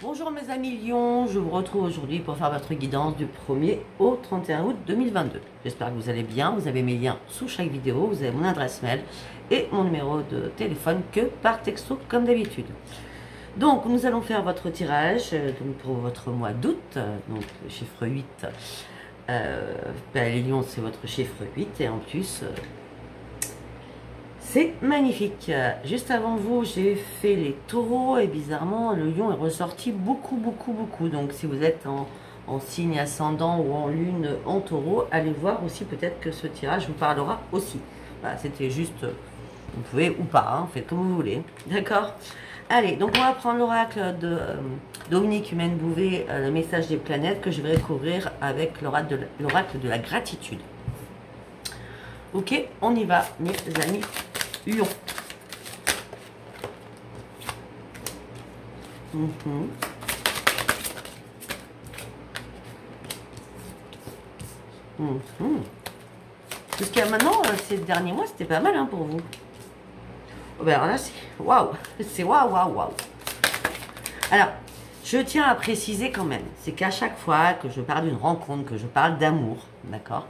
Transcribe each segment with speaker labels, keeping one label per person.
Speaker 1: Bonjour mes amis Lion, je vous retrouve aujourd'hui pour faire votre guidance du 1er au 31 août 2022. J'espère que vous allez bien, vous avez mes liens sous chaque vidéo, vous avez mon adresse mail et mon numéro de téléphone que par texto comme d'habitude. Donc nous allons faire votre tirage donc pour votre mois d'août, donc le chiffre 8, les lions c'est votre chiffre 8 et en plus... c'est magnifique. Juste avant vous, j'ai fait les taureaux et bizarrement, le lion est ressorti beaucoup. Donc, si vous êtes en signe ascendant ou en lune en taureau, allez voir aussi, peut-être que ce tirage vous parlera aussi. Voilà, c'était juste, vous pouvez ou pas, hein, faites comme vous voulez. D'accord? Allez, donc on va prendre l'oracle de Dominique Humaine-Bouvet, le message des planètes, que je vais recouvrir avec l'oracle de la gratitude. Ok, on y va, mes amis. Lion. Jusqu'à maintenant, ces derniers mois, c'était pas mal hein, pour vous. Oh, ben alors là, c'est waouh. C'est waouh. Alors, je tiens à préciser quand même, c'est qu'à chaque fois que je parle d'une rencontre, que je parle d'amour, d'accord,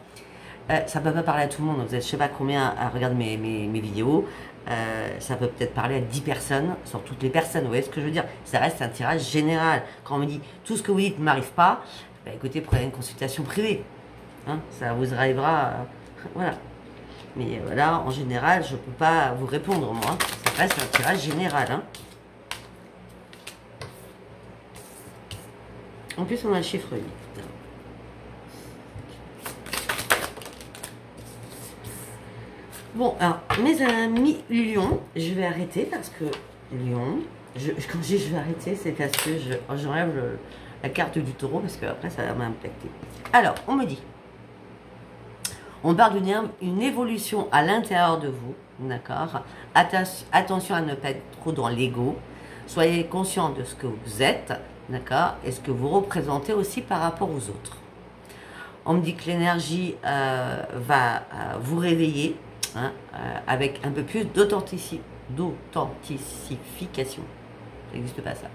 Speaker 1: ça peut pas parler à tout le monde, vous êtes je sais pas combien à regarder mes vidéos, ça peut peut-être parler à 10 personnes, sur toutes les personnes, vous voyez ce que je veux dire, ça reste un tirage général. Quand on me dit tout ce que vous dites ne m'arrive pas, bah, écoutez, prenez une consultation privée, hein, ça vous arrivera, voilà. Mais là, en général, je peux pas vous répondre moi, ça reste un tirage général. Hein. En plus, on a le chiffre 8. Bon, alors, mes amis Lion, je vais arrêter parce que Lion, quand je dis je vais arrêter, c'est parce que j'enlève la carte du taureau parce que après ça va m'impacter. Alors, on me dit, on parle d'une évolution à l'intérieur de vous, d'accord? Attention à ne pas être trop dans l'ego, soyez conscient de ce que vous êtes, d'accord? Et ce que vous représentez aussi par rapport aux autres. On me dit que l'énergie va vous réveiller, hein, avec un peu plus d'authentification. Ça n'existe pas ça.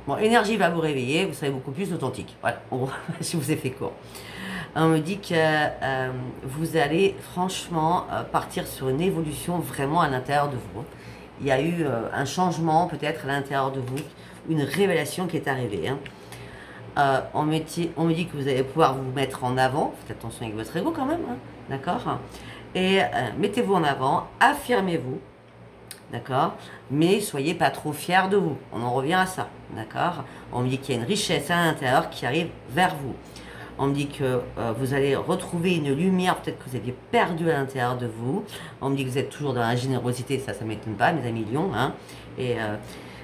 Speaker 1: Bon, l'énergie va vous réveiller, vous serez beaucoup plus authentique. Voilà, en gros, je vous ai fait court. On me dit que vous allez franchement partir sur une évolution vraiment à l'intérieur de vous. Il y a eu un changement peut-être à l'intérieur de vous, une révélation qui est arrivée. Hein. On me dit que vous allez pouvoir vous mettre en avant, faites attention avec votre ego quand même, hein, d'accord? Et mettez-vous en avant, affirmez-vous, d'accord? Mais soyez pas trop fiers de vous, on en revient à ça, d'accord? On me dit qu'il y a une richesse à l'intérieur qui arrive vers vous. On me dit que vous allez retrouver une lumière, peut-être que vous aviez perdu à l'intérieur de vous. On me dit que vous êtes toujours dans la générosité, ça ne m'étonne pas, mes amis Lions, hein? Et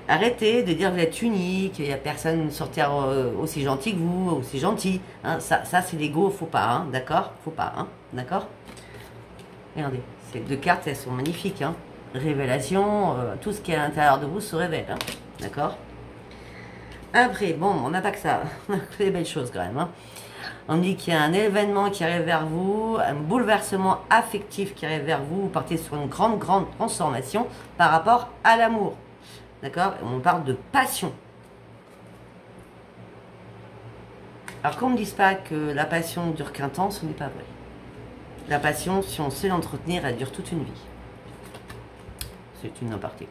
Speaker 1: arrêtez de dire que vous êtes unique, il n'y a personne sur Terre aussi gentil que vous, aussi gentil. Hein, ça c'est l'ego, faut pas, hein, d'accord? Faut pas, hein, d'accord? Regardez, ces deux cartes, elles sont magnifiques. Hein. Révélation, tout ce qui est à l'intérieur de vous se révèle, hein, d'accord? Après, bon, on n'a pas que ça, on a que des belles choses quand même. Hein. On dit qu'il y a un événement qui arrive vers vous, un bouleversement affectif qui arrive vers vous, vous partez sur une grande transformation par rapport à l'amour. D'accord? On parle de passion. Alors qu'on ne me dise pas que la passion ne dure qu'un temps, ce n'est pas vrai. La passion, si on sait l'entretenir, elle dure toute une vie. C'est une aparté.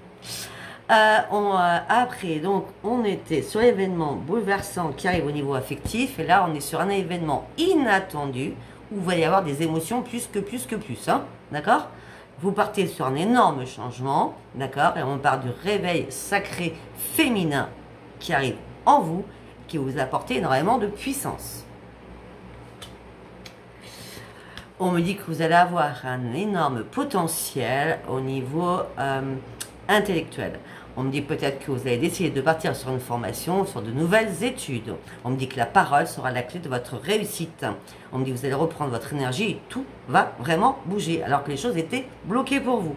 Speaker 1: Après, donc, on était sur l'événement bouleversant qui arrive au niveau affectif. Et là, on est sur un événement inattendu où il va y avoir des émotions plus. Hein, d'accord? Vous partez sur un énorme changement, d'accord? Et on parle du réveil sacré féminin qui arrive en vous, qui va vous apporter énormément de puissance. On me dit que vous allez avoir un énorme potentiel au niveau intellectuel. On me dit peut-être que vous allez décider de partir sur une formation, sur de nouvelles études. On me dit que la parole sera la clé de votre réussite. On me dit que vous allez reprendre votre énergie et tout va vraiment bouger, alors que les choses étaient bloquées pour vous.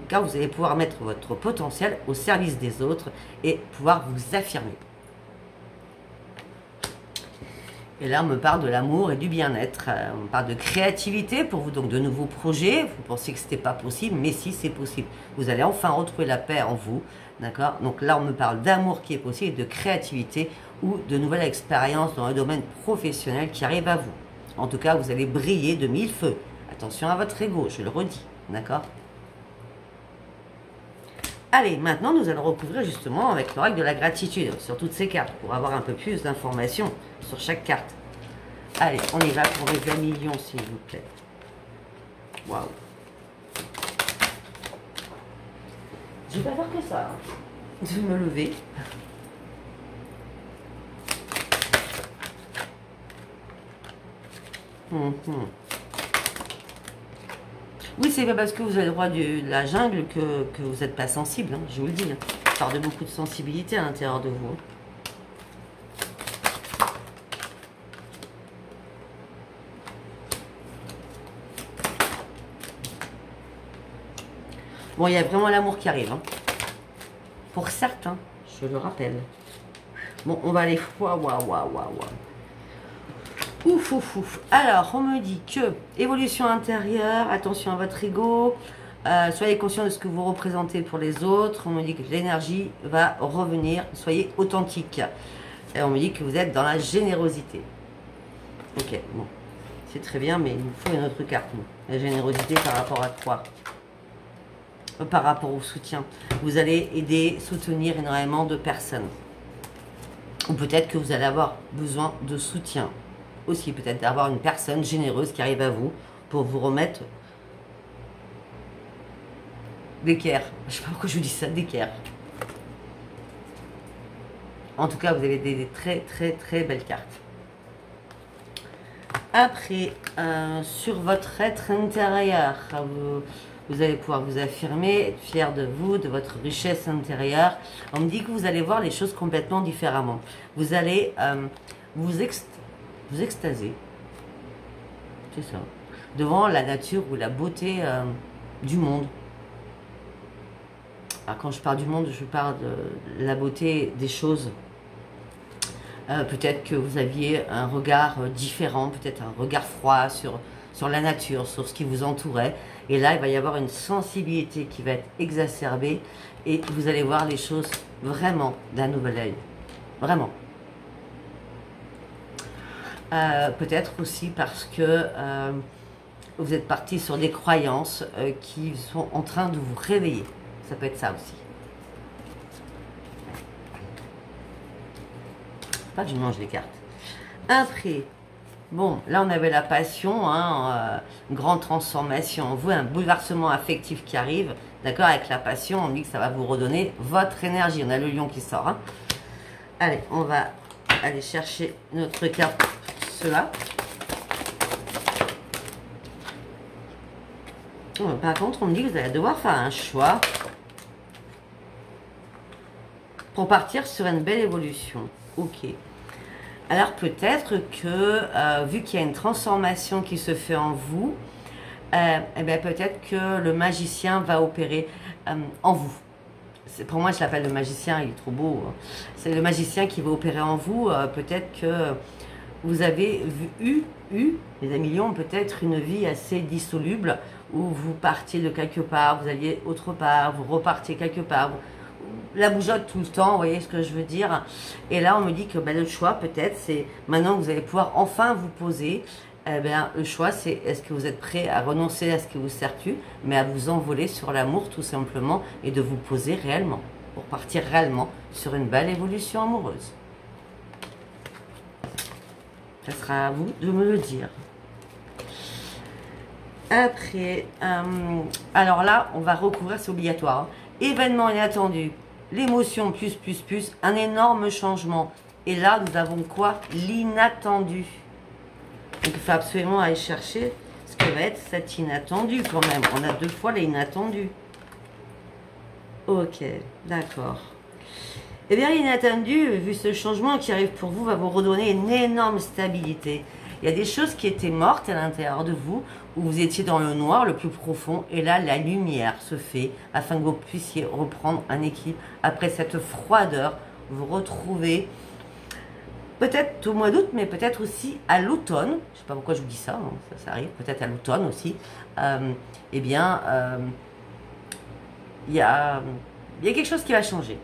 Speaker 1: Car vous allez pouvoir mettre votre potentiel au service des autres et pouvoir vous affirmer. Et là, on me parle de l'amour et du bien-être. On me parle de créativité pour vous, donc de nouveaux projets. Vous pensiez que ce n'était pas possible, mais si, c'est possible. Vous allez enfin retrouver la paix en vous, d'accord? Donc là, on me parle d'amour qui est possible, et de créativité ou de nouvelles expériences dans le domaine professionnel qui arrivent à vous. En tout cas, vous allez briller de mille feux. Attention à votre ego, je le redis, d'accord? Allez, maintenant, nous allons recouvrir justement avec l'oracle de la gratitude sur toutes ces cartes pour avoir un peu plus d'informations sur chaque carte. Allez, on y va pour les 20 millions, s'il vous plaît. Waouh. Je vais pas faire que ça. Hein. Je vais me lever. Oui, c'est pas parce que vous avez le droit de la jungle que vous n'êtes pas sensible, hein, je vous le dis. Hein. Je parle de beaucoup de sensibilité à l'intérieur de vous. Bon, il y a vraiment l'amour qui arrive. Hein. Pour certains, je le rappelle. Bon, on va aller... Waouh. Ouf, ouf, ouf. Alors, on me dit que évolution intérieure, attention à votre ego, soyez conscient de ce que vous représentez pour les autres. On me dit que l'énergie va revenir, soyez authentique. Et on me dit que vous êtes dans la générosité. Ok, bon, c'est très bien, mais il nous faut une autre carte. La générosité par rapport à quoi? Par rapport au soutien. Vous allez aider, soutenir énormément de personnes. Ou peut-être que vous allez avoir besoin de soutien. Aussi peut-être d'avoir une personne généreuse qui arrive à vous pour vous remettre d'équerre. Je ne sais pas pourquoi je vous dis ça, d'équerre. En tout cas, vous avez des très belles cartes. Après, sur votre être intérieur, vous allez pouvoir vous affirmer, être fier de vous, de votre richesse intérieure. On me dit que vous allez voir les choses complètement différemment. Vous allez vous extasier, c'est ça, devant la nature ou la beauté du monde. Alors, quand je parle du monde, je parle de la beauté des choses. Peut-être que vous aviez un regard différent, peut-être un regard froid sur la nature, sur ce qui vous entourait. Et là, il va y avoir une sensibilité qui va être exacerbée et vous allez voir les choses vraiment d'un nouvel œil. Vraiment. Peut-être aussi parce que vous êtes parti sur des croyances qui sont en train de vous réveiller. Ça peut être ça aussi. Pas que je mange les cartes. Après, bon, là on avait la passion, hein, une grande transformation en vous, un bouleversement affectif qui arrive. D'accord, avec la passion, on dit que ça va vous redonner votre énergie. On a le lion qui sort. Hein. Allez, on va aller chercher notre carte. Cela. Par contre, on me dit que vous allez devoir faire un choix pour partir sur une belle évolution. Ok. Alors peut-être que, vu qu'il y a une transformation qui se fait en vous, eh bien peut-être que le magicien va opérer en vous. Pour moi, je l'appelle le magicien, il est trop beau. Hein. C'est le magicien qui va opérer en vous. Peut-être que vous avez eu, les amis lions, peut-être une vie assez dissoluble où vous partiez de quelque part, vous alliez autre part, vous repartiez quelque part, la bougeotte tout le temps, vous voyez ce que je veux dire. Et là, on me dit que ben, le choix, peut-être, c'est maintenant que vous allez pouvoir enfin vous poser. Eh bien, le choix, c'est est-ce que vous êtes prêt à renoncer à ce qui vous sert plus, mais à vous envoler sur l'amour tout simplement et de vous poser réellement, pour partir réellement sur une belle évolution amoureuse. Ça sera à vous de me le dire. Après, alors là, on va recouvrir, c'est obligatoire. Hein. Événement inattendu, l'émotion plus, un énorme changement. Et là, nous avons quoi? L'inattendu. Donc, il faut absolument aller chercher ce que va être cet inattendu quand même. On a deux fois l'inattendu. Ok, d'accord. Eh bien, l'inattendu, vu ce changement qui arrive pour vous, va vous redonner une énorme stabilité. Il y a des choses qui étaient mortes à l'intérieur de vous, où vous étiez dans le noir le plus profond, et là, la lumière se fait afin que vous puissiez reprendre un équilibre. Après cette froideur, vous retrouvez peut-être au mois d'août, mais peut-être aussi à l'automne, je ne sais pas pourquoi je vous dis ça, hein, ça arrive, peut-être à l'automne aussi, eh bien, il y a quelque chose qui va changer.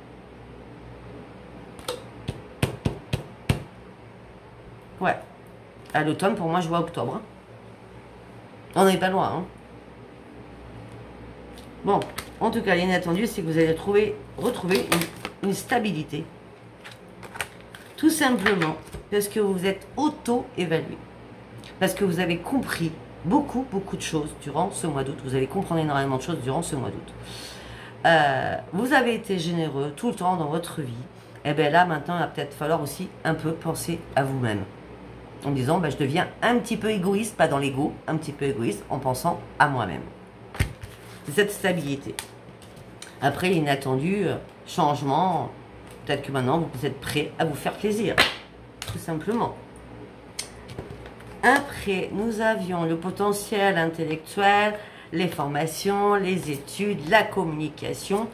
Speaker 1: Ouais, à l'automne, pour moi, je vois octobre. Hein. On n'est pas loin. Hein. Bon, en tout cas, l'inattendu, c'est que vous allez retrouver une stabilité. Tout simplement parce que vous vous êtes auto-évalué. Parce que vous avez compris beaucoup de choses durant ce mois d'août. Vous allez comprendre énormément de choses durant ce mois d'août. Vous avez été généreux tout le temps dans votre vie. Et bien là, maintenant, il va peut-être falloir aussi un peu penser à vous-même. En disant, ben, je deviens un petit peu égoïste, pas dans l'ego, un petit peu égoïste en pensant à moi-même. C'est cette stabilité. Après, l'inattendu, changement, peut-être que maintenant, vous êtes prêt à vous faire plaisir. Tout simplement. Après, nous avions le potentiel intellectuel, les formations, les études, la communication.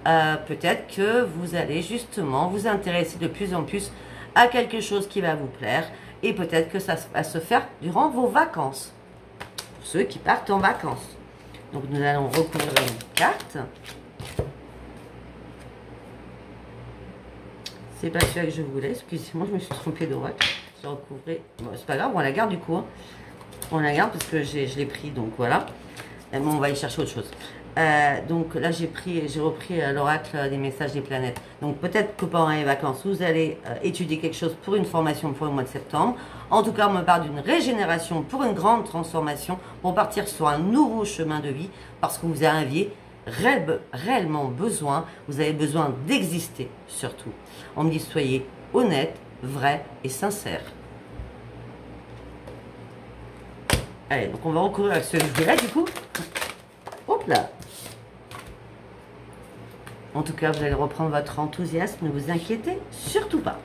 Speaker 1: Peut-être que vous allez justement vous intéresser de plus en plus à quelque chose qui va vous plaire. Et peut-être que ça va se faire durant vos vacances. Pour ceux qui partent en vacances. Donc, nous allons recouvrir une carte. C'est pas celui-là que je voulais. Excusez-moi, je me suis trompée de droite. J'ai recouvré. Bon, c'est pas grave, on la garde du coup. Hein. On la garde parce que je l'ai pris. Donc, voilà. Et bon, on va aller chercher autre chose. Donc là, j'ai repris l'oracle des messages des planètes. Donc peut-être que pendant les vacances, vous allez étudier quelque chose pour une formation pour le mois de septembre. En tout cas, on me parle d'une régénération pour une grande transformation, pour partir sur un nouveau chemin de vie, parce que vous aviez réellement besoin, vous avez besoin d'exister surtout. On me dit, soyez honnête, vrai et sincère. Allez, donc on va recouvrir avec ce livre-là du coup. Hop là. En tout cas, vous allez reprendre votre enthousiasme, ne vous inquiétez surtout pas.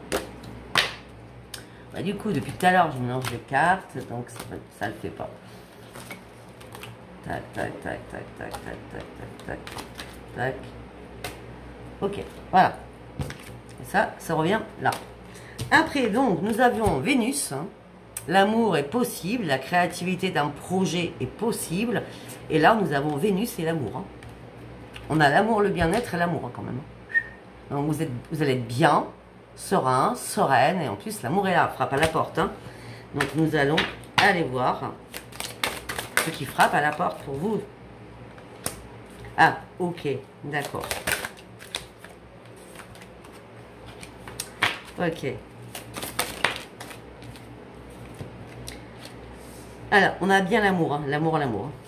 Speaker 1: Bah, du coup, depuis tout à l'heure, je mélange les cartes, donc ça ne le fait pas. Tac, tac, tac, tac, tac, tac, tac, tac, tac, tac. Ok, voilà. Et ça revient là. Après, donc, nous avions Vénus. Hein. L'amour est possible, la créativité d'un projet est possible. Et là, nous avons Vénus et l'amour. Hein. On a l'amour, le bien-être et l'amour hein, quand même. Donc vous allez être bien, serein, sereine. Et en plus, l'amour est là, frappe à la porte. Hein. Donc nous allons aller voir ce qui frappe à la porte pour vous. Ah, ok, d'accord. Ok. Alors, on a bien l'amour, hein, l'amour,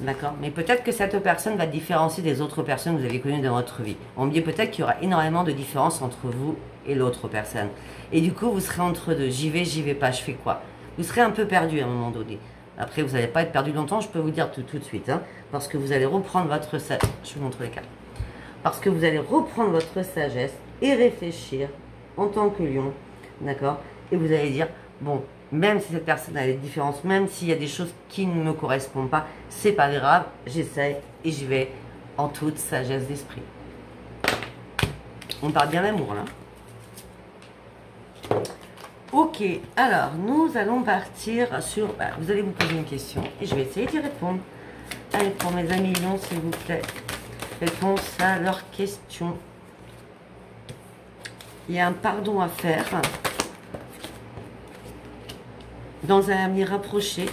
Speaker 1: d'accord. Mais peut-être que cette personne va différencier des autres personnes que vous avez connues dans votre vie. On me dit peut-être qu'il y aura énormément de différences entre vous et l'autre personne. Et du coup, vous serez entre deux. J'y vais pas, je fais quoi? Vous serez un peu perdu à un moment donné. Après, vous n'allez pas être perdu longtemps, je peux vous dire tout de suite. Hein, parce que vous allez reprendre votre sagesse. Je vous montre les cartes. Parce que vous allez reprendre votre sagesse et réfléchir en tant que lion, d'accord. Et vous allez dire, bon... Même si cette personne a des différences, même s'il y a des choses qui ne me correspondent pas, c'est pas grave, j'essaie et j'y vais en toute sagesse d'esprit. On parle bien d'amour là. Ok, alors nous allons partir sur... vous allez vous poser une question et je vais essayer d'y répondre. Allez, pour mes amis lions, s'il vous plaît, réponse à leurs questions. Il y a un pardon à faire. Dans un avenir rapproché,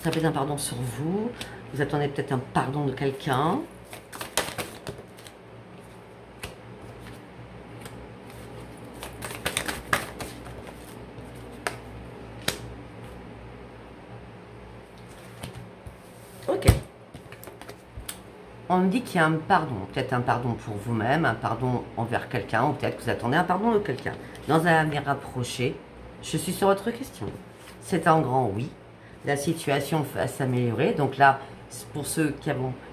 Speaker 1: ça peut être un pardon sur vous. Vous attendez peut-être un pardon de quelqu'un. Ok. On me dit qu'il y a un pardon. Peut-être un pardon pour vous-même, un pardon envers quelqu'un, ou peut-être que vous attendez un pardon de quelqu'un. Dans un avenir rapproché, je suis sur votre question. C'est un grand oui. La situation va s'améliorer. Donc là, pour ceux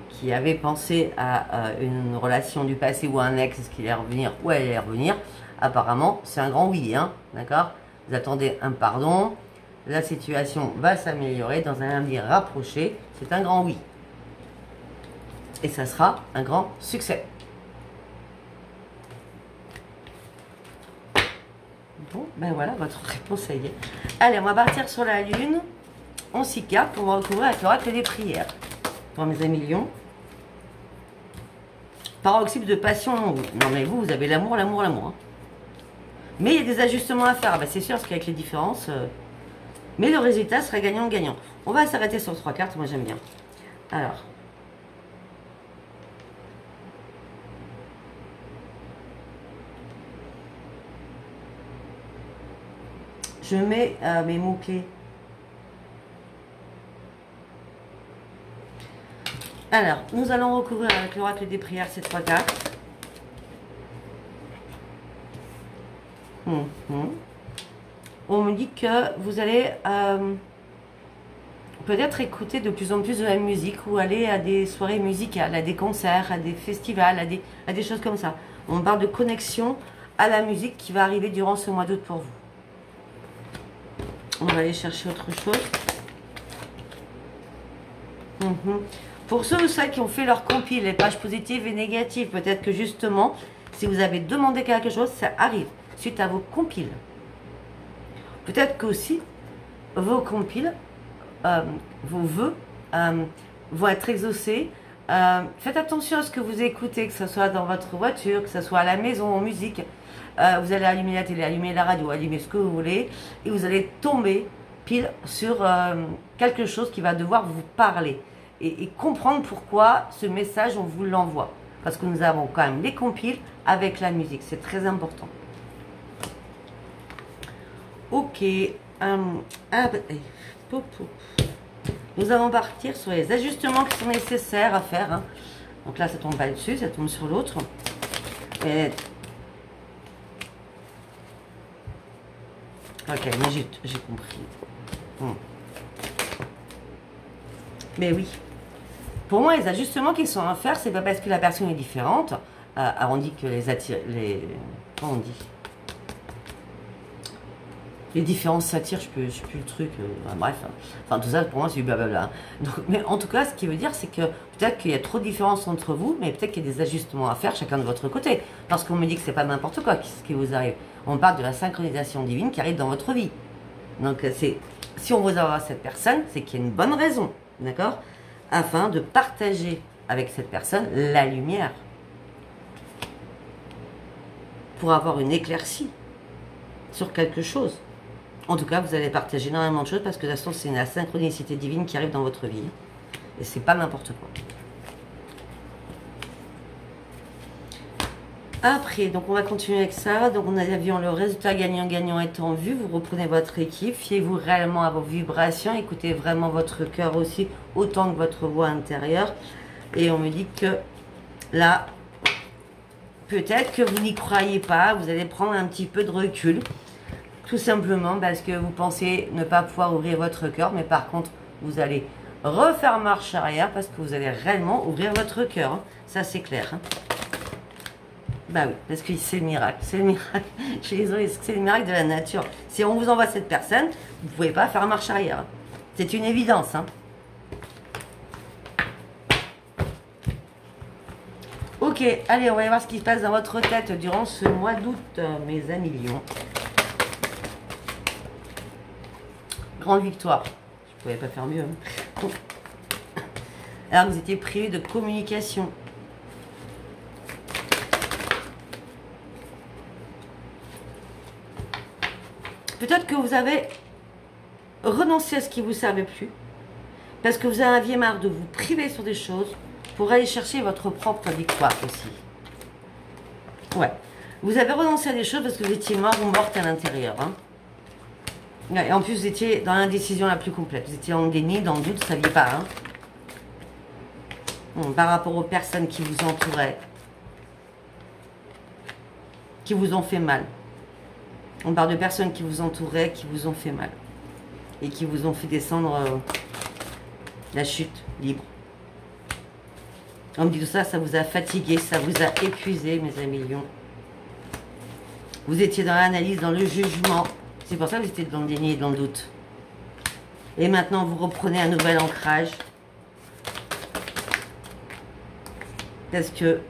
Speaker 1: qui avaient pensé à une relation du passé ou un ex qui allait revenir ou elle allait revenir, apparemment, c'est un grand oui. Hein, d'accord? Vous attendez un pardon. La situation va s'améliorer dans un avenir rapproché. C'est un grand oui. Et ça sera un grand succès. Bon, ben voilà, votre réponse, ça y est. Allez, on va partir sur la lune. On s'y capte, on va recouvrir avec l'oracle des prières. Pour mes amis lions. Paroxysme de passion en vous. Non mais vous avez l'amour, l'amour, l'amour. Hein. Mais il y a des ajustements à faire. Bah, c'est sûr, parce qu'avec les différences... Mais le résultat sera gagnant-gagnant. On va s'arrêter sur 3 cartes, moi j'aime bien. Alors... Je mets mes mots-clés. Alors, nous allons recouvrir avec l'oracle des prières ces 3 cartes. On me dit que vous allez peut-être écouter de plus en plus de la musique ou aller à des soirées musicales, à des concerts, à des festivals, à des choses comme ça. On parle de connexion à la musique qui va arriver durant ce mois d'août pour vous. On va aller chercher autre chose. Pour ceux ou celles qui ont fait leur compil, les pages positives et négatives, peut-être que justement, si vous avez demandé quelque chose, ça arrive suite à vos compiles. Peut-être qu'aussi, vos compiles, vos vœux vont être exaucés. Faites attention à ce que vous écoutez, que ce soit dans votre voiture, que ce soit à la maison, en musique. Vous allez allumer la télé, allumer la radio, allumer ce que vous voulez, et vous allez tomber pile sur quelque chose qui va devoir vous parler. Et comprendre pourquoi ce message, on vous l'envoie. Parce que nous avons quand même les compiles avec la musique. C'est très important. Ok. Nous allons partir sur les ajustements qui sont nécessaires à faire. Hein. Donc là, ça tombe pas dessus, ça tombe sur l'autre. Ok, mais j'ai compris. Mais oui. Pour moi, les ajustements qui sont à faire, c'est pas parce que la personne est différente. On dit que comment on dit? Les différences s'attirent, je sais plus le truc. Bref. Enfin, tout ça, pour moi, c'est du blablabla. Donc, mais en tout cas, ce qui veut dire, c'est que peut-être qu'il y a trop de différences entre vous, mais peut-être qu'il y a des ajustements à faire chacun de votre côté. Parce qu'on me dit que c'est pas n'importe quoi ce qui vous arrive. On parle de la synchronisation divine qui arrive dans votre vie. Donc, si on vous envoie cette personne, c'est qu'il y a une bonne raison. D'accord? Afin de partager avec cette personne la lumière. Pour avoir une éclaircie sur quelque chose. En tout cas, vous allez partager énormément de choses parce que de toute façon, c'est la synchronicité divine qui arrive dans votre vie. Et c'est pas n'importe quoi. Après, donc on va continuer avec ça. Donc on a vu le résultat gagnant-gagnant est en vue. Vous reprenez votre équipe. Fiez-vous réellement à vos vibrations. Écoutez vraiment votre cœur aussi, autant que votre voix intérieure. Et on me dit que là, peut-être que vous n'y croyez pas. Vous allez prendre un petit peu de recul. Tout simplement parce que vous pensez ne pas pouvoir ouvrir votre cœur. Mais par contre, vous allez refaire marche arrière parce que vous allez réellement ouvrir votre cœur. Hein. Ça, c'est clair. Hein. Bah oui, parce que c'est le miracle. C'est le miracle. Je suis désolée, c'est le miracle de la nature. Si on vous envoie cette personne, vous ne pouvez pas faire marche arrière. Hein. C'est une évidence. Hein. Ok, allez, on va voir ce qui se passe dans votre tête durant ce mois d'août, mes amis lions. Grande victoire. Je ne pouvais pas faire mieux. Hein. Alors, vous étiez privé de communication. Peut-être que vous avez renoncé à ce qui ne vous servait plus. Parce que vous en aviez marre de vous priver sur des choses pour aller chercher votre propre victoire aussi. Ouais. Vous avez renoncé à des choses parce que vous étiez mort ou morte à l'intérieur. Hein. Ouais, et en plus, vous étiez dans l'indécision la plus complète. Vous étiez en déni, dans le doute, vous ne saviez pas. Hein. Par rapport aux personnes qui vous entouraient. Qui vous ont fait mal. On parle de personnes qui vous entouraient, qui vous ont fait mal. Et qui vous ont fait descendre la chute libre. On me dit tout ça, ça vous a fatigué, ça vous a épuisé, mes amis lions. Vous étiez dans l'analyse, dans le jugement. C'est pour ça que vous étiez dans le déni et dans le doute. Et maintenant, vous reprenez un nouvel ancrage. Parce que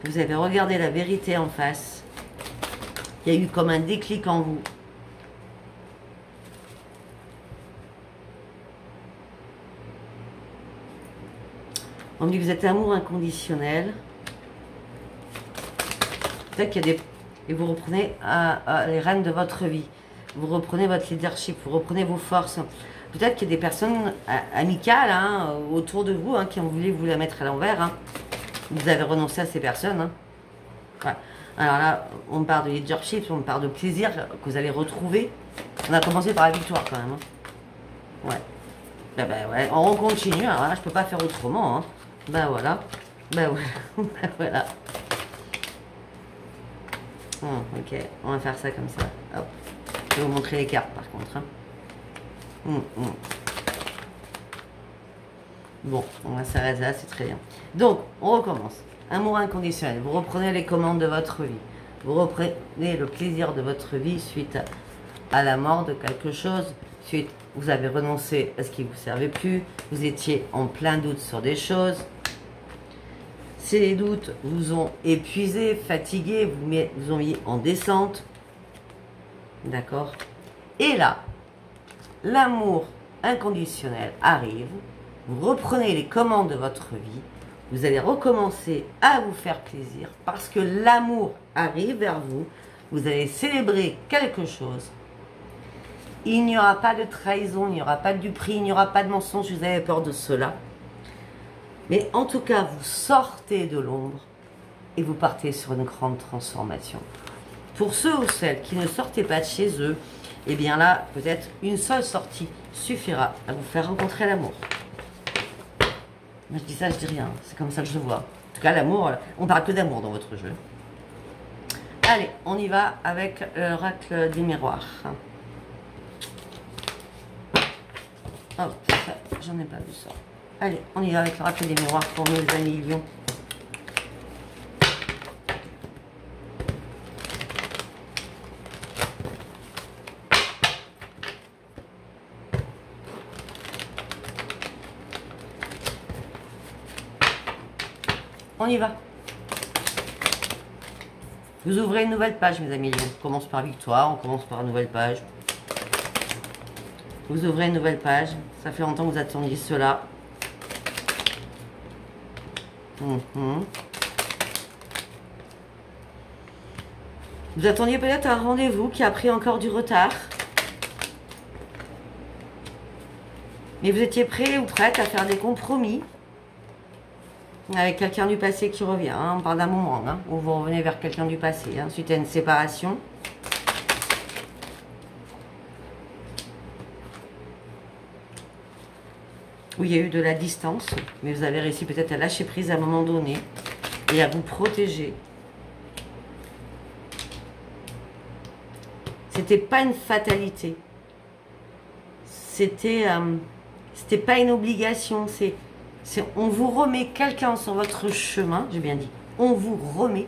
Speaker 1: vous avez regardé la vérité en face. Il y a eu comme un déclic en vous. On me dit que vous êtes amour inconditionnel. Peut-être qu'il y a des... Et vous reprenez les rênes de votre vie. Vous reprenez votre leadership, vous reprenez vos forces. Peut-être qu'il y a des personnes amicales hein, autour de vous hein, qui ont voulu vous la mettre à l'envers. Hein. Vous avez renoncé à ces personnes. Hein. Ouais. Alors là, on parle de leadership, on parle de plaisir que vous allez retrouver. On a commencé par la victoire quand même. Hein. Ouais. Ben ouais. On continue, alors là, je peux pas faire autrement. Hein. Ben voilà. Ben ouais. Ben voilà. Ok, on va faire ça comme ça. Hop. Je vais vous montrer les cartes par contre. Hein. Bon, on va s'arrêter là, c'est très bien. Donc, on recommence. Amour inconditionnel. Vous reprenez les commandes de votre vie. Vous reprenez le plaisir de votre vie suite à la mort de quelque chose. Suite, vous avez renoncé à ce qui ne vous servait plus. Vous étiez en plein doute sur des choses. Ces doutes vous ont épuisé, fatigué, vous ont mis en descente. D'accord? Et là, l'amour inconditionnel arrive. Vous reprenez les commandes de votre vie. Vous allez recommencer à vous faire plaisir parce que l'amour arrive vers vous. Vous allez célébrer quelque chose. Il n'y aura pas de trahison, il n'y aura pas de duperie, il n'y aura pas de mensonge. Vous avez peur de cela. Mais en tout cas, vous sortez de l'ombre et vous partez sur une grande transformation. Pour ceux ou celles qui ne sortaient pas de chez eux, eh bien là, peut-être une seule sortie suffira à vous faire rencontrer l'amour. Moi, je dis ça, je dis rien. C'est comme ça que je le vois. En tout cas, l'amour, on parle que d'amour dans votre jeu. Allez, on y va avec l'oracle des miroirs. Oh, j'en ai pas vu ça. Allez, on y va avec l'oracle des miroirs pour mes amis lions. On y va. Vous ouvrez une nouvelle page, mes amis lions. On commence par victoire, on commence par une nouvelle page. Vous ouvrez une nouvelle page. Ça fait longtemps que vous attendiez cela. Vous attendiez peut-être un rendez-vous qui a pris encore du retard. Mais vous étiez prêt ou prête à faire des compromis avec quelqu'un du passé qui revient. Hein. On parle d'un moment hein, où vous revenez vers quelqu'un du passé. Hein, suite à une séparation. Où il y a eu de la distance. Mais vous avez réussi peut-être à lâcher prise à un moment donné. Et à vous protéger. C'était pas une fatalité. C'était pas une obligation. On vous remet quelqu'un sur votre chemin. J'ai bien dit. On vous remet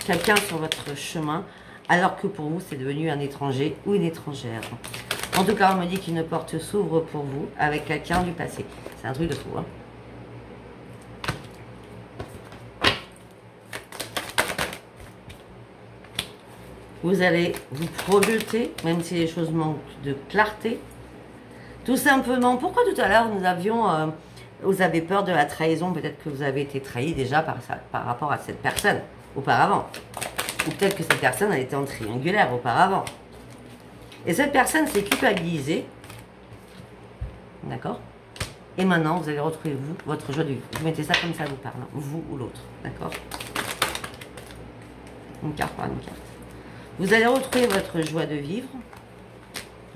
Speaker 1: quelqu'un sur votre chemin. Alors que pour vous, c'est devenu un étranger ou une étrangère. En tout cas, on me dit qu'une porte s'ouvre pour vous avec quelqu'un du passé. C'est un truc de fou. Hein. Vous allez vous projeter, même si les choses manquent de clarté. Tout simplement, pourquoi tout à l'heure nous avions, vous avez peur de la trahison, peut-être que vous avez été trahi déjà par rapport à cette personne auparavant. Ou peut-être que cette personne a été en triangulaire auparavant. Et cette personne s'est culpabilisée. D'accord? Et maintenant, vous allez retrouver vous, votre joie de vivre. Vous mettez ça comme ça vous parle, hein, vous ou l'autre. D'accord? Une carte par une carte. Vous allez retrouver votre joie de vivre.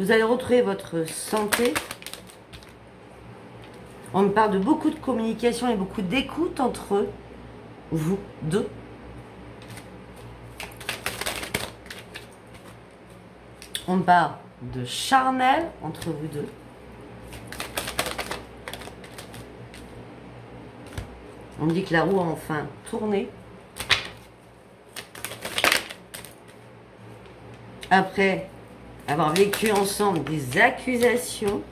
Speaker 1: Vous allez retrouver votre santé. On me parle de beaucoup de communication et beaucoup d'écoute entre vous deux. On me parle de charnel entre vous deux. On me dit que la roue a enfin tourné. Après avoir vécu ensemble des accusations,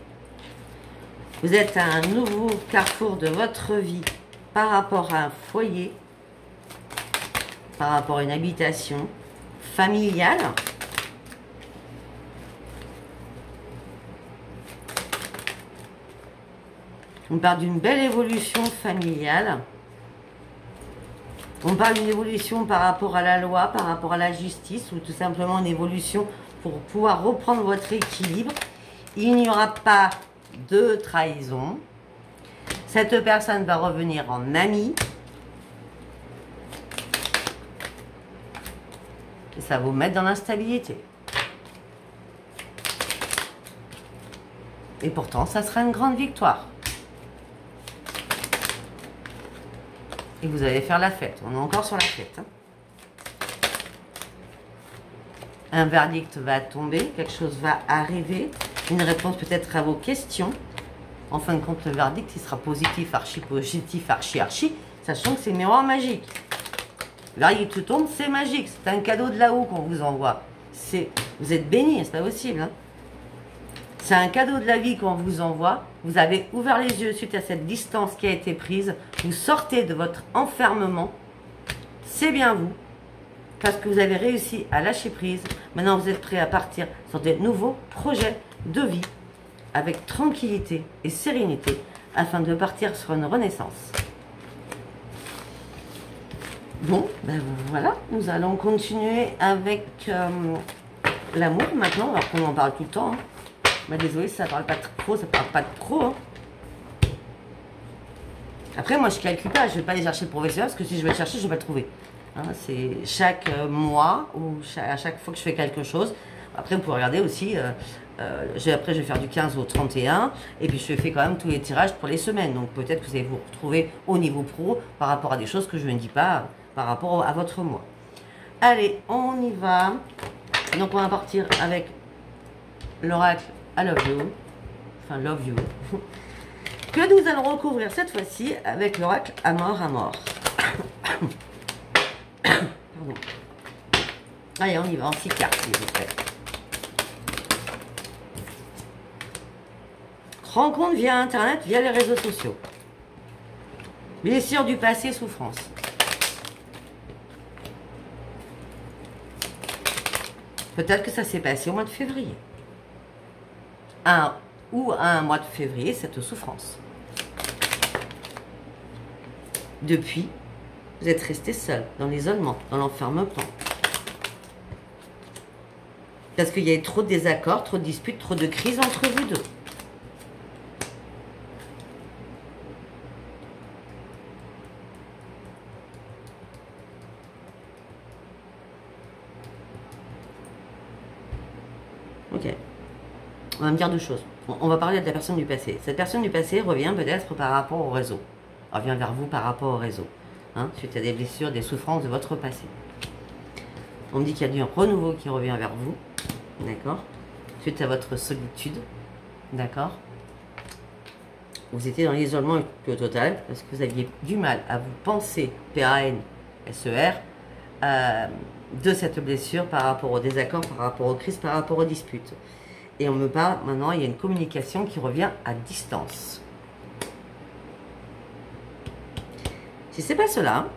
Speaker 1: vous êtes à un nouveau carrefour de votre vie par rapport à un foyer, par rapport à une habitation familiale. On parle d'une belle évolution familiale. On parle d'une évolution par rapport à la loi, par rapport à la justice, ou tout simplement une évolution pour pouvoir reprendre votre équilibre. Il n'y aura pas de trahison. Cette personne va revenir en ami. Et ça va vous mettre dans l'instabilité. Et pourtant, ça sera une grande victoire. Et vous allez faire la fête. On est encore sur la fête. Hein. Un verdict va tomber. Quelque chose va arriver. Une réponse peut-être à vos questions. En fin de compte, le verdict, il sera positif, archi positif, archi. Sachant que c'est miroir magique. Le verdict tombe, c'est magique. C'est un cadeau de là-haut qu'on vous envoie. Vous êtes bénis, c'est pas possible. Hein. C'est un cadeau de la vie qu'on vous envoie. Vous avez ouvert les yeux suite à cette distance qui a été prise. Vous sortez de votre enfermement. C'est bien vous. Parce que vous avez réussi à lâcher prise. Maintenant, vous êtes prêt à partir sur des nouveaux projets de vie. Avec tranquillité et sérénité. Afin de partir sur une renaissance. Bon, ben voilà. Nous allons continuer avec l'amour maintenant. Alors qu'on en parle tout le temps. Hein. Mais désolé, ça parle pas trop, ça parle pas trop. Hein. Après, moi, je calcule pas, je vais pas aller chercher le professeur, parce que si je vais le chercher, je vais pas le trouver. Hein, c'est chaque mois, ou à chaque fois que je fais quelque chose. Après, vous pouvez regarder aussi, après, je vais faire du 15 au 31, et puis je fais quand même tous les tirages pour les semaines. Donc, peut-être que vous allez vous retrouver au niveau pro, par rapport à des choses que je ne dis pas, par rapport à votre mois. Allez, on y va. Donc, on va partir avec l'oracle I love you, enfin love you, que nous allons recouvrir cette fois-ci avec l'oracle Amor Amor. Pardon. Allez, on y va en 6 cartes, s'il vous plaît. Rencontre via Internet, via les réseaux sociaux. Blessure du passé, souffrance. Peut-être que ça s'est passé au mois de février. Ou à un mois de février, cette souffrance. Depuis, vous êtes resté seul, dans l'isolement, dans l'enfermement. Parce qu'il y a eu trop de désaccords, trop de disputes, trop de crises entre vous deux. Ok. On va me dire deux choses. On va parler de la personne du passé. Cette personne du passé revient peut-être par rapport au réseau. Elle revient vers vous par rapport au réseau. Hein, suite à des blessures, des souffrances de votre passé. On me dit qu'il y a du renouveau qui revient vers vous. D'accord. Suite à votre solitude. D'accord. Vous étiez dans l'isolement total parce que vous aviez du mal à vous penser, P-A-N-S-E-R, de cette blessure par rapport au désaccord, par rapport aux crises, par rapport aux disputes. Et on me parle, maintenant, il y a une communication qui revient à distance. Si c'est pas cela,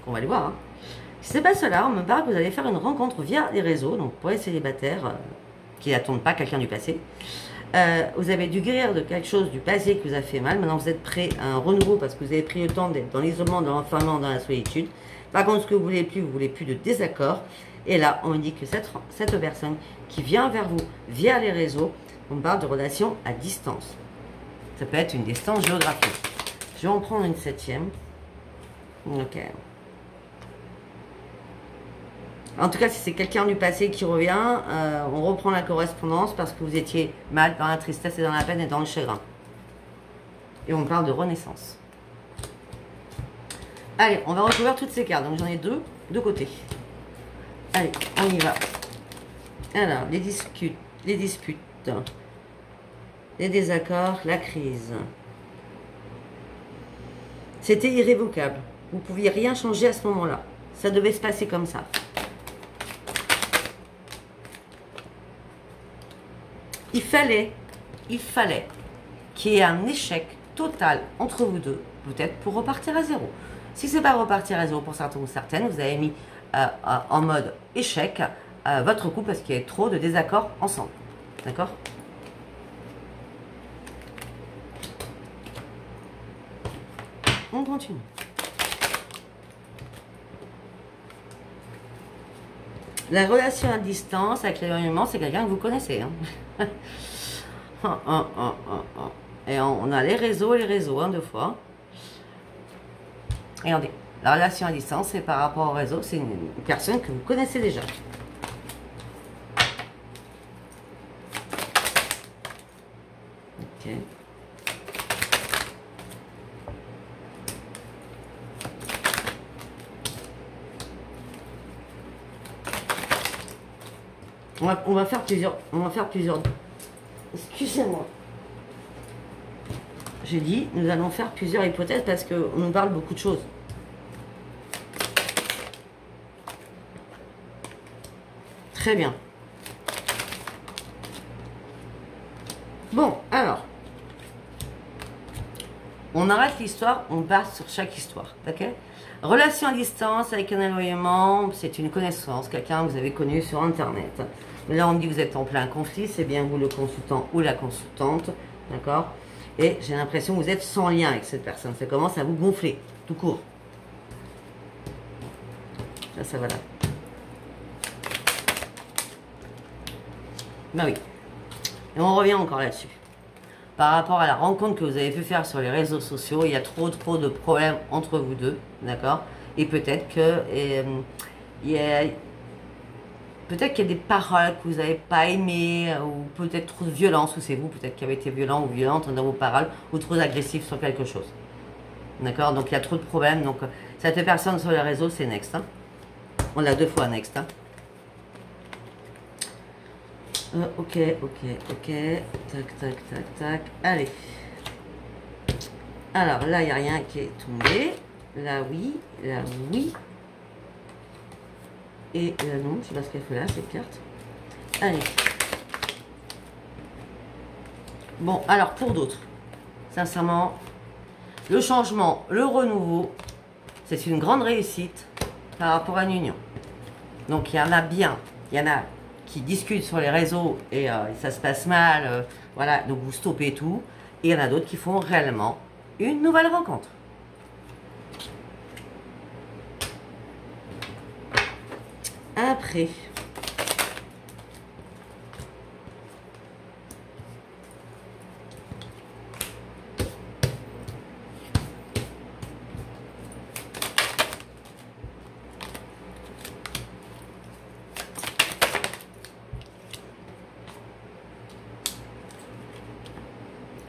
Speaker 1: on va le voir, hein. Si c'est pas cela, on me parle que vous allez faire une rencontre via les réseaux, donc pour les célibataires qui n'attendent pas quelqu'un du passé. Vous avez dû guérir de quelque chose du passé qui vous a fait mal. Maintenant, vous êtes prêt à un renouveau parce que vous avez pris le temps d'être dans l'isolement, dans l'enfermement, dans la solitude. Par contre, ce que vous voulez plus de désaccord. Et là, on me dit que cette personne qui vient vers vous via les réseaux, on parle de relation à distance. Ça peut être une distance géographique. Je vais en prendre une 7e. Ok. En tout cas, si c'est quelqu'un du passé qui revient, on reprend la correspondance parce que vous étiez mal dans la tristesse et dans la peine et dans le chagrin. Et on parle de renaissance. Allez, on va recouvrir toutes ces cartes. Donc j'en ai deux côtés. Allez, on y va. Alors, les disputes, les désaccords, la crise. C'était irrévocable. Vous ne pouviez rien changer à ce moment-là. Ça devait se passer comme ça. Il fallait qu'il y ait un échec total entre vous deux, peut-être pour repartir à zéro. Si ce n'est pas repartir à zéro pour certains ou certaines, vous avez mis en mode échec votre couple parce qu'il y a trop de désaccords ensemble. D'accord? On continue. La relation à distance avec l'éloignement, c'est quelqu'un que vous connaissez. Hein. Et on a les réseaux et les réseaux, hein, deux fois. Regardez, la relation à distance, c'est par rapport au réseau, c'est une personne que vous connaissez déjà. Ok. On va faire plusieurs. Excusez-moi. J'ai dit, nous allons faire plusieurs hypothèses parce qu'on nous parle beaucoup de choses. Très bien. Bon, alors. On arrête l'histoire, on part sur chaque histoire. Ok? Relation à distance avec un éloignement, c'est une connaissance, quelqu'un que vous avez connu sur Internet. Là, on me dit que vous êtes en plein conflit, c'est bien vous le consultant ou la consultante. D'accord? Et j'ai l'impression que vous êtes sans lien avec cette personne. Ça commence à vous gonfler, tout court. Ça va là. Ben oui. Et on revient encore là-dessus. Par rapport à la rencontre que vous avez pu faire sur les réseaux sociaux, il y a trop de problèmes entre vous deux, d'accord? Et peut-être que peut-être qu'il y a des paroles que vous n'avez pas aimées, ou peut-être trop de violence, ou c'est vous peut-être qui avez été violent ou violente dans vos paroles, ou trop agressif sur quelque chose. D'accord? Donc il y a trop de problèmes. Donc cette personne sur les réseaux, c'est next. Hein? On l'a deux fois next. Hein? Ok. Tac. Allez. Alors là, il n'y a rien qui est tombé. Là, oui. Et là, non, je sais pas ce qu'elle fait là, cette carte. Allez. Bon, alors pour d'autres, sincèrement, le changement, le renouveau, c'est une grande réussite par rapport à une union. Donc il y en a bien, il y en a qui discutent sur les réseaux et ça se passe mal, voilà, donc vous stoppez tout. Et il y en a d'autres qui font réellement une nouvelle rencontre. Après,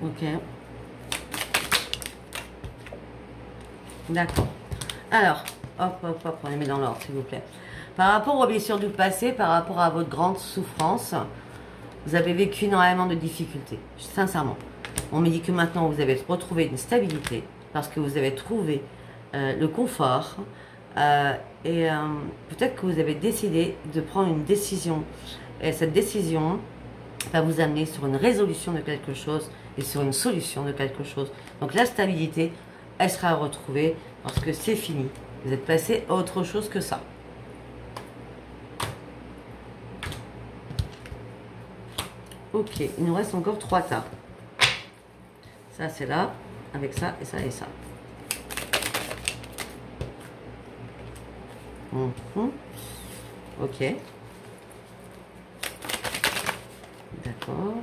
Speaker 1: ok. D'accord. Alors, hop, on les met dans l'ordre, s'il vous plaît. Par rapport aux blessures du passé, par rapport à votre grande souffrance, vous avez vécu énormément de difficultés, sincèrement. On me dit que maintenant, vous avez retrouvé une stabilité, parce que vous avez trouvé le confort, et peut-être que vous avez décidé de prendre une décision. Et cette décision va vous amener sur une résolution de quelque chose et sur une solution de quelque chose. Donc la stabilité, elle sera retrouvée parce que c'est fini. Vous êtes passé à autre chose que ça. Ok, il nous reste encore 3 tas. Ça, c'est là, avec ça et ça et ça. Ok. D'accord.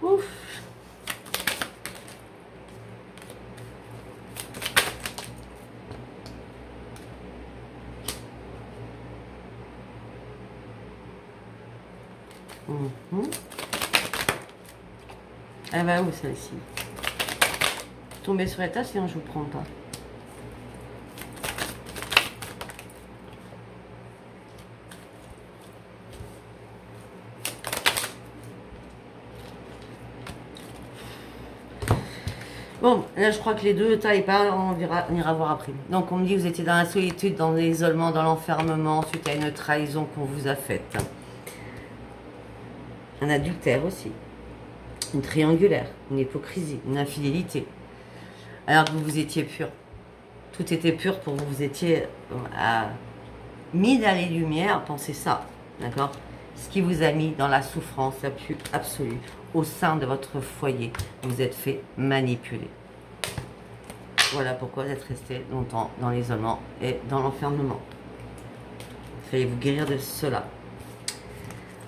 Speaker 1: Ouf. Elle va où celle-ci? Tombez sur la table, sinon je vous prends pas. Bon, là je crois que les deux taillent pas, on ira voir après. Donc on me dit que vous étiez dans la solitude, dans l'isolement, dans l'enfermement, suite à une trahison qu'on vous a faite. Un adultère aussi. une triangulaire, une hypocrisie, une infidélité. Alors que vous étiez pur. Tout était pur pour vous. Vous étiez mis dans les lumières, pensez ça. D'accord? Ce qui vous a mis dans la souffrance la plus absolue au sein de votre foyer. Vous êtes fait manipuler. Voilà pourquoi vous êtes resté longtemps dans l'isolement et dans l'enfermement. Fallait vous guérir de cela.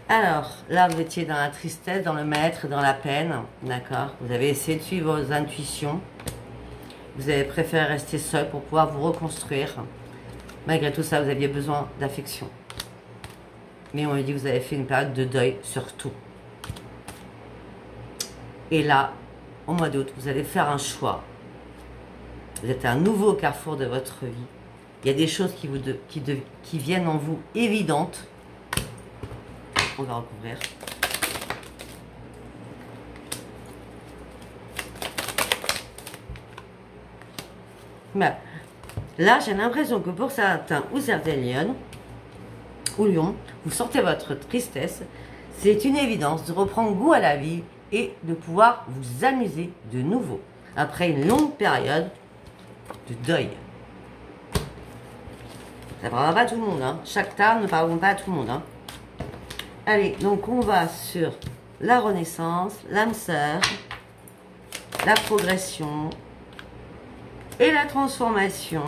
Speaker 1: Alors, là, vous étiez dans la tristesse, dans le mal-être, dans la peine. D'accord? Vous avez essayé de suivre vos intuitions. Vous avez préféré rester seul pour pouvoir vous reconstruire. Malgré tout ça, vous aviez besoin d'affection. Mais on me dit que vous avez fait une période de deuil sur tout. Et là, au mois d'août, vous allez faire un choix. Vous êtes à un nouveau carrefour de votre vie. Il y a des choses qui viennent en vous évidentes. On va recouvrir. Mais là, j'ai l'impression que pour certains ou certaines lionnes, ou lions, vous sortez votre tristesse. C'est une évidence de reprendre goût à la vie et de pouvoir vous amuser de nouveau. Après une longue période de deuil. Ça ne parlera pas à tout le monde, hein. Chaque tard ne parleront pas à tout le monde, hein. Allez, donc on va sur la renaissance, l'âme sœur, la progression et la transformation.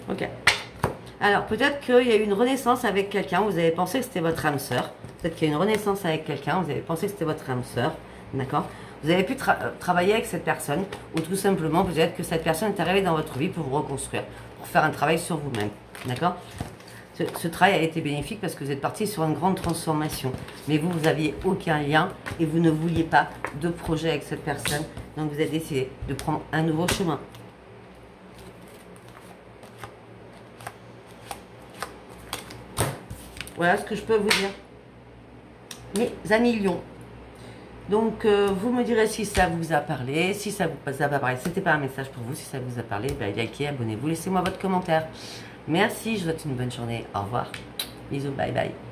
Speaker 1: Ok. Alors, peut-être qu'il y a eu une renaissance avec quelqu'un, vous avez pensé que c'était votre âme sœur. Peut-être qu'il y a une renaissance avec quelqu'un, vous avez pensé que c'était votre âme sœur. D'accord? Vous avez pu travailler avec cette personne, ou tout simplement, peut-être que cette personne est arrivée dans votre vie pour vous reconstruire, pour faire un travail sur vous-même. D'accord? Ce travail a été bénéfique parce que vous êtes parti sur une grande transformation. Mais vous, vous n'aviez aucun lien et vous ne vouliez pas de projet avec cette personne. Donc, vous avez décidé de prendre un nouveau chemin. Voilà ce que je peux vous dire. Mes amis lions. Donc, vous me direz si ça vous a parlé. Si ça vous a pas parlé, c'était pas un message pour vous. Si ça vous a parlé, ben, likez, abonnez-vous, laissez-moi votre commentaire. Merci, je vous souhaite une bonne journée. Au revoir. Bisous, bye bye.